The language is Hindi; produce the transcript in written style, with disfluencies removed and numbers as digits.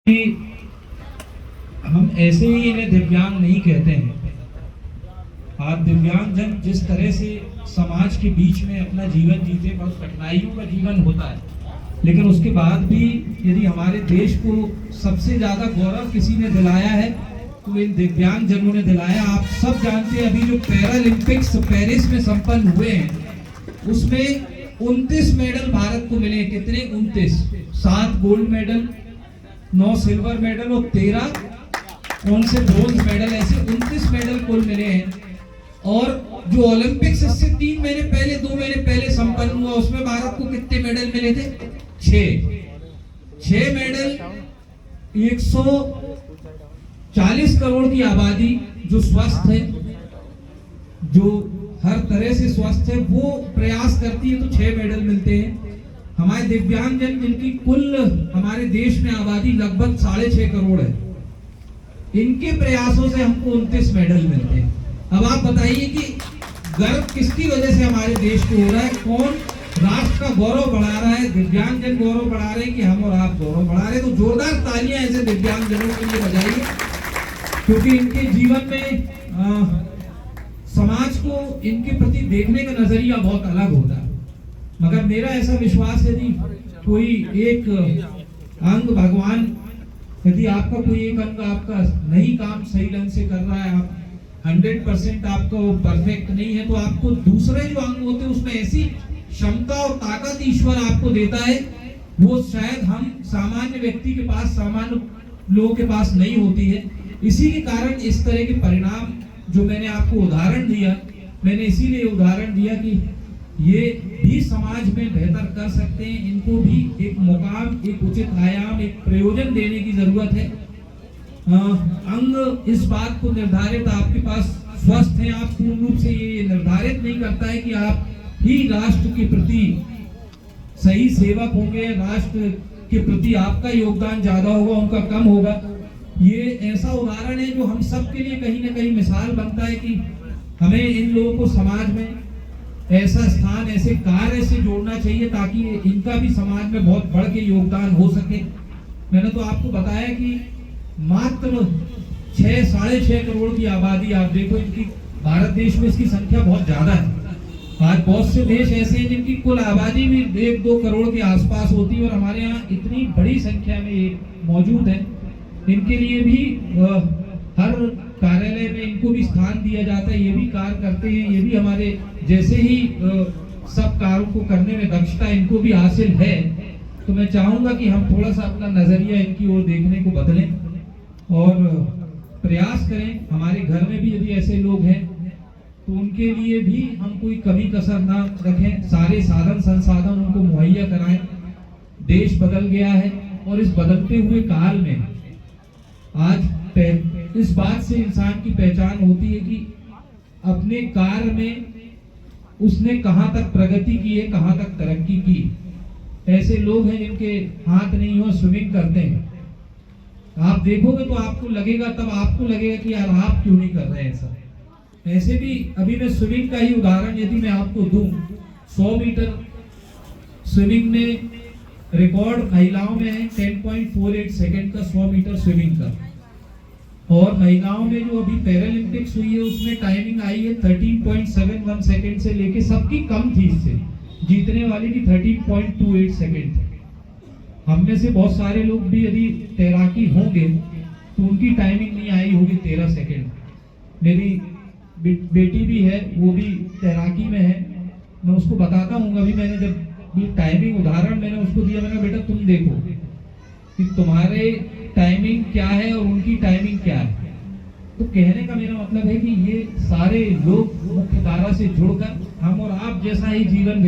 कि हम ऐसे ही इन्हें दिव्यांग नहीं कहते हैं। आप दिव्यांगजन जिस तरह से समाज के बीच में अपना जीवन जीते, बहुत कठिनाइयों का जीवन होता है, लेकिन उसके बाद भी यदि हमारे देश को सबसे ज्यादा गौरव किसी ने दिलाया है तो इन दिव्यांगजनों ने दिलाया। आप सब जानते हैं, अभी जो पैरालंपिक्स पेरिस में संपन्न हुए हैं उसमें 29 मेडल भारत को मिले। कितने? 29। 7 गोल्ड मेडल, 9 सिल्वर मेडल और 13 कौन से ब्रोंज मेडल, ऐसे 29 मेडल कुल मिले हैं। और जो ओलंपिक्स इससे 3 महीने पहले 2 महीने पहले संपन्न हुआ उसमें भारत को कितने मेडल मिले थे? 6 मेडल। 140 करोड़ की आबादी जो स्वस्थ है, जो हर तरह से स्वस्थ है, वो प्रयास करती है तो 6 मेडल मिलते हैं। हमारे दिव्यांगजन जिनकी कुल हमारे देश में आबादी लगभग 6.5 करोड़ है, इनके प्रयासों से हमको 29 मेडल मिलते हैं। अब आप बताइए कि गर्व किसकी वजह से हमारे देश को हो रहा है? कौन राष्ट्र का गौरव बढ़ा रहा है? दिव्यांगजन गौरव बढ़ा रहे हैं कि हम और आप गौरव बढ़ा रहे हैं? तो जोरदार तालियां ऐसे दिव्यांगजनों के लिए बजाइए, क्योंकि इनके जीवन में समाज को इनके प्रति देखने का नजरिया बहुत अलग होता है। मगर मेरा ऐसा विश्वास है यदि कोई एक अंग भगवान, यदि आपका कोई एक अंग आपका नहीं काम सही ढंग से कर रहा है, आप 100% आपका वो परफेक्ट नहीं है, तो आपको दूसरे जो अंग होते हैं उसमें ऐसी क्षमता और ताकत ईश्वर आपको देता है, वो शायद हम सामान्य व्यक्ति के पास, सामान्य लोगों के पास नहीं होती है। इसी के कारण इस तरह के परिणाम जो मैंने आपको उदाहरण दिया, मैंने इसीलिए उदाहरण दिया कि ये भी समाज में बेहतर कर सकते हैं। इनको भी एक मुकाम, एक उचित आयाम, एक प्रयोजन देने की जरूरत है। अंग इस बात को निर्धारित, आपके पास स्वस्थ हैं आप, पूर्ण रूप से ये निर्धारित नहीं करता है कि आप ही राष्ट्र के प्रति सही सेवक होंगे, राष्ट्र के प्रति आपका योगदान ज्यादा होगा, उनका कम होगा। ये ऐसा उदाहरण है जो हम सब के लिए कहीं ना कहीं मिसाल बनता है कि हमें इन लोगों को समाज में ऐसा स्थान, ऐसे कार्य से जोड़ना चाहिए ताकि इनका भी समाज में बहुत बढ़ के योगदान हो सके। मैंने तो आपको बताया कि मात्र 6-6.5 करोड़ की आबादी, आप देखो इनकी, भारत देश में इसकी संख्या बहुत ज्यादा है। आज बहुत से देश ऐसे हैं जिनकी कुल आबादी भी 1-2 करोड़ के आसपास होती है, और हमारे यहाँ इतनी बड़ी संख्या में ये मौजूद है। इनके लिए भी हर कार्यालय में इनको भी स्थान दिया जाता है, ये भी कार्य करते हैं, ये भी हमारे जैसे ही सब कार्यों को करने में दक्षता इनको भी हासिल है। तो मैं चाहूंगा कि हम थोड़ा सा अपना नजरिया इनकी ओर देखने को बदलें और प्रयास करें। हमारे घर में भी यदि ऐसे लोग हैं तो उनके लिए भी हम कोई कमी कसर ना रखें, सारे साधन संसाधन उनको मुहैया कराएं। देश बदल गया है और इस बदलते हुए काल में आज इस बात से इंसान की पहचान होती है कि अपने कार्य में उसने कहां तक प्रगति की है, कहां तक तरक्की की। ऐसे लोग हैं जिनके हाथ नहीं हो, स्विमिंग करते हैं, आप देखोगे तो आपको लगेगा, तब आपको लगेगा कि यार आप क्यों नहीं कर रहे हैं ऐसा। ऐसे भी अभी मैं स्विमिंग का ही उदाहरण यदि मैं आपको दूं, 100 मीटर स्विमिंग में रिकॉर्ड महिलाओं में है 10.48 सेकंड का 100 मीटर स्विमिंग का, और महिलाओं में जो अभी पैरालंपिक्स हुई है उसमें टाइमिंग आई है 13.71 सेकंड से लेके, सबकी कम थी, इससे जीतने वाली की 13.28 सेकंड थी। हम में से बहुत सारे लोग भी यदि तैराकी होंगे तो उनकी टाइमिंग नहीं आई होगी 13 सेकंड। मेरी बेटी भी है, वो भी तैराकी में है, मैं उसको बताता हूँ। अभी मैंने जब ये टाइमिंग उदाहरण मैंने उसको दिया, मैंने बेटा तुम देखो कि तुम्हारे टाइमिंग क्या है और उनकी टाइमिंग क्या है। तो कहने का मेरा मतलब है कि ये सारे लोग मुख्य धारा से जुड़कर हम और आप जैसा ही जीवन